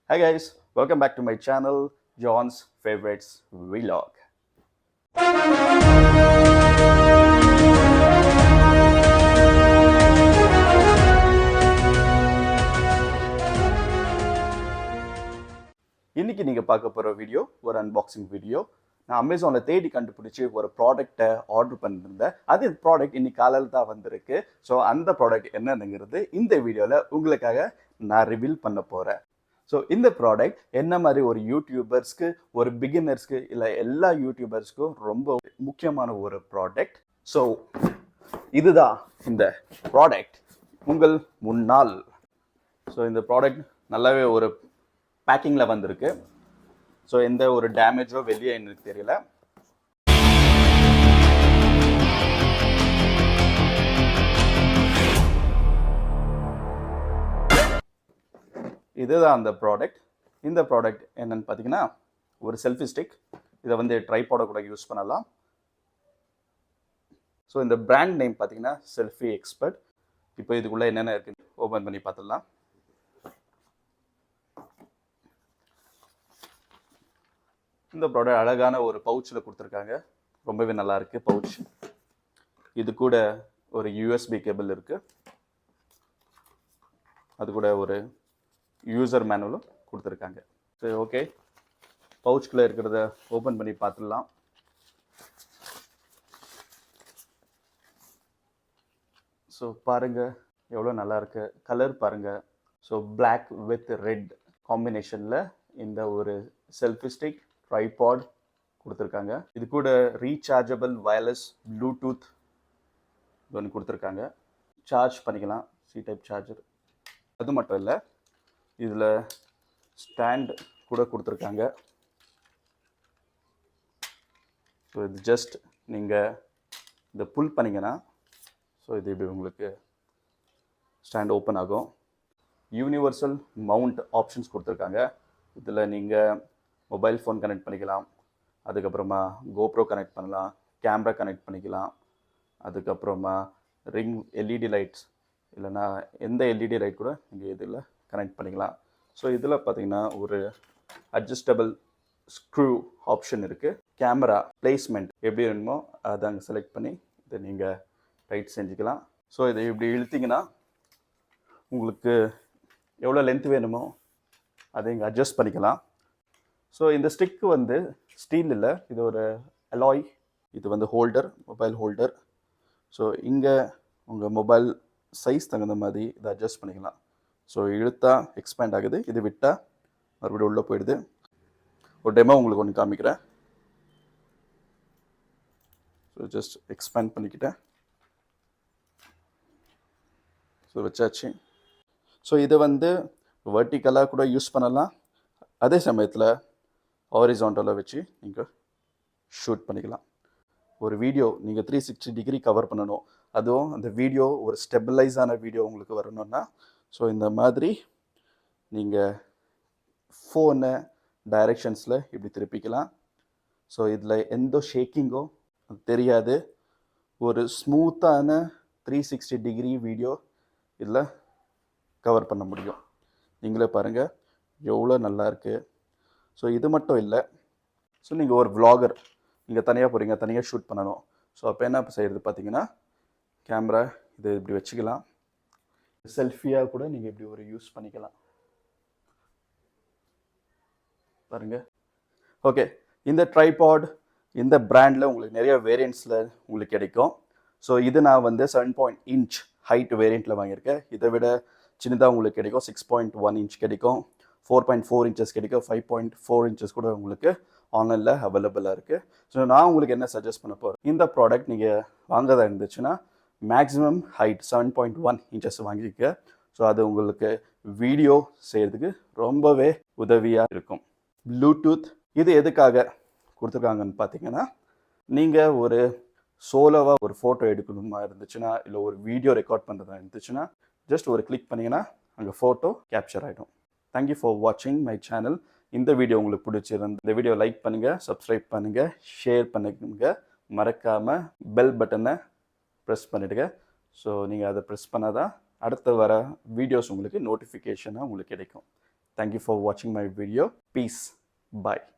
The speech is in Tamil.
Hi guys, welcome back to my channel, John's Favorites Vlog. இன்னைக்கு நீங்க பார்க்க போற வீடியோ ஒரு அன்பாக்சிங் வீடியோ. நான் அமேசான்ல தேடி கண்டுபிடிச்சி ஒரு ப்ராடக்ட்டை ஆர்டர் பண்ணியிருந்தேன். அது ப்ராடக்ட் இன்னைக்கு காலையில் தான் வந்திருக்கு. ஸோ அந்த ப்ராடக்ட் என்னங்கிறது இந்த வீடியோவில் உங்களுக்காக நான் ரிவீல் பண்ண போகிறேன். ஸோ இந்த ப்ராடக்ட் என்ன மாதிரி ஒரு யூடியூபர்ஸ்க்கு, ஒரு பிகினர்ஸ்க்கு, இல்லை எல்லா யூடியூபர்ஸ்க்கும் ரொம்ப முக்கியமான ஒரு ப்ராடக்ட். ஸோ இதுதான் இந்த ப்ராடக்ட் உங்கள் முன்னால். ஸோ இந்த ப்ராடக்ட் நல்லாவே ஒரு பேக்கிங்கில் வந்திருக்கு. ஸோ எந்த ஒரு டேமேஜோ வெளியே எனக்கு தெரியல. இதுதான் அந்த ப்ராடக்ட். இந்த ப்ராடக்ட் என்னன்னு பார்த்தீங்கன்னா ஒரு செல்ஃபி ஸ்டிக். இதை வந்து ட்ரைபாட கூட யூஸ் பண்ணலாம். ஸோ இந்த பிராண்ட் நேம் பார்த்தீங்கன்னா செல்ஃபி எக்ஸ்பர்ட். இப்போ இதுக்குள்ளே என்னென்ன இருக்குன்னு ஓப்பன் பண்ணி பார்த்துடலாம். இந்த ப்ராடக்ட் அழகான ஒரு பவுச்சில் கொடுத்துருக்காங்க. ரொம்பவே நல்லா இருக்கு பவுச். இது கூட ஒரு யூஎஸ்பி கேபிள் இருக்கு. அது கூட ஒரு யூசர் மேனுவலும் கொடுத்துருக்காங்க. சரி, ஓகே, பவுச்சுக்குள்ளே இருக்கிறத ஓப்பன் பண்ணி பார்த்துடலாம். ஸோ பாருங்க எவ்வளோ நல்லா இருக்கு. கலர் பாருங்க. ஸோ பிளாக் வித் ரெட் காம்பினேஷனில் இந்த ஒரு செல்ஃபி ஸ்டிக் ட்ரைபாட் கொடுத்துருக்காங்க. இது கூட ரீசார்ஜபிள் வயர்லெஸ் ப்ளூடூத் ஒன்று கொடுத்துருக்காங்க. சார்ஜ் பண்ணிக்கலாம், சி டைப் சார்ஜர். அது மட்டும் இல்லை, இதில் ஸ்டாண்ட் கூட கொடுத்துருக்காங்க. ஸோ இது ஜஸ்ட் நீங்கள் இதை புல் பண்ணிங்கன்னா ஸோ இது இப்படி உங்களுக்கு ஸ்டாண்ட் ஓப்பன் ஆகும். யூனிவர்சல் மவுண்ட் ஆப்ஷன்ஸ் கொடுத்துருக்காங்க. இதில் நீங்கள் மொபைல் ஃபோன் கனெக்ட் பண்ணிக்கலாம், அதுக்கப்புறமா கோப்ரோ கனெக்ட் பண்ணலாம், கேமரா கனெக்ட் பண்ணிக்கலாம், அதுக்கப்புறமா ரிங் எல்இடி லைட்ஸ் இல்லைனா எந்த எல்இடி லைட் கூட நீங்கள் இதில் கனெக்ட் பண்ணிக்கலாம். ஸோ இதில் பார்த்தீங்கன்னா ஒரு அட்ஜஸ்டபிள் ஸ்க்ரூ ஆப்ஷன் இருக்குது. கேமரா பிளேஸ்மெண்ட் எப்படி வேணுமோ அதை அங்கே செலக்ட் பண்ணி இதை நீங்கள் டைட் செஞ்சுக்கலாம். ஸோ இதை இப்படி இழுத்திங்கன்னா உங்களுக்கு எவ்வளோ லென்த் வேணுமோ அதை இங்கே அட்ஜஸ்ட் பண்ணிக்கலாம். ஸோ இந்த ஸ்டிக்கு வந்து ஸ்டீல் இல்லை, இது ஒரு அலாய். இது வந்து ஹோல்டர், மொபைல் ஹோல்டர். ஸோ இங்கே உங்கள் மொபைல் சைஸ் தகுந்த மாதிரி இதை அட்ஜஸ்ட் பண்ணிக்கலாம். ஸோ இழுத்தா எக்ஸ்பேண்ட் ஆகுது, இது விட்டால் மறுபடியும் உள்ளே போயிடுது. ஒரு டெமோ உங்களுக்கு ஒன்று காமிக்கிறேன். ஸோ ஜஸ்ட் எக்ஸ்பேண்ட் பண்ணிக்கிட்டேன். ஸோ வச்சாச்சு. ஸோ இதை வந்து வெர்டிக்கலாக கூட யூஸ் பண்ணலாம், அதே சமயத்தில் ஹாரிசான்டலாக வச்சு நீங்கள் ஷூட் பண்ணிக்கலாம். ஒரு வீடியோ நீங்கள் 360 டிகிரி கவர் பண்ணணும், அதுவும் அந்த வீடியோ ஒரு ஸ்டெபிளைஸான வீடியோ உங்களுக்கு வரணும்னா ஸோ இந்த மாதிரி நீங்கள் ஃபோனை டைரெக்ஷன்ஸில் இப்படி திருப்பிக்கலாம். ஸோ இதில் எந்த ஷேக்கிங்கோ தெரியாது. ஒரு ஸ்மூத்தான 360 டிகிரி வீடியோ இதில் கவர் பண்ண முடியும். நீங்களே பாருங்கள் எவ்வளோ நல்லா இருக்குது. ஸோ இது மட்டும் இல்லை, ஸோ நீங்கள் ஒரு vlogger, நீங்கள் தனியாக போகிறீங்க, தனியாக ஷூட் பண்ணணும். ஸோ அப்போ என்ன செய்கிறது பார்த்தீங்கன்னா, கேமரா இது இப்படி வச்சுக்கலாம். செல்ஃபியாக கூட நீங்கள் இப்படி ஒரு யூஸ் பண்ணிக்கலாம். பாருங்கள். ஓகே, இந்த ட்ரைபாட் இந்த பிராண்டில் உங்களுக்கு நிறைய வேரியண்ட்ஸில் உங்களுக்கு கிடைக்கும். ஸோ இது நான் வந்து 7.1 இன்ச் ஹைட் வேரியண்ட்டில் வாங்கியிருக்கேன். இதை விட சின்னதாக உங்களுக்கு கிடைக்கும், 6.1 இன்ச் கிடைக்கும், 4.4 இன்ச்சஸ் கிடைக்கும், 5.4 இன்ச்சஸ் கூட உங்களுக்கு ஆன்லைனில் அவைலபிளாக இருக்குது. ஸோ நான் உங்களுக்கு என்ன சஜஸ்ட் பண்ண போகிறேன், இந்த ப்ராடக்ட் நீங்கள் வாங்குறதா இருந்துச்சுன்னா மேக்ஸிமம் ஹைட் 7.1 இன்ச்சஸ் வாங்கிக்க. ஸோ அது உங்களுக்கு வீடியோ செய்கிறதுக்கு ரொம்பவே உதவியாக இருக்கும். ப்ளூடூத் இது எதுக்காக கொடுத்துருக்காங்கன்னு பார்த்தீங்கன்னா, நீங்கள் ஒரு சோலோவாக ஒரு ஃபோட்டோ எடுக்கணுமா இருந்துச்சுன்னா, இல்லை ஒரு வீடியோ ரெக்கார்ட் பண்ணுறதா இருந்துச்சுன்னா ஜஸ்ட் ஒரு கிளிக் பண்ணிங்கன்னா அங்கே ஃபோட்டோ கேப்சர் ஆகிடும். தேங்க்யூ ஃபார் வாட்சிங் மை சேனல். இந்த வீடியோ உங்களுக்கு பிடிச்சிருந்து இந்த வீடியோ லைக் பண்ணுங்கள், சப்ஸ்கிரைப் பண்ணுங்கள், ஷேர் பண்ணுங்க, மறக்காமல் பெல் பட்டனை ப்ரெஸ் பண்ணிவிடுங்க. ஸோ நீங்கள் அதை ப்ரெஸ் பண்ணால் தான் அடுத்து வர வீடியோஸ் உங்களுக்கு நோட்டிஃபிகேஷனாக உங்களுக்கு கிடைக்கும். Thank you for watching my video. Peace. Bye.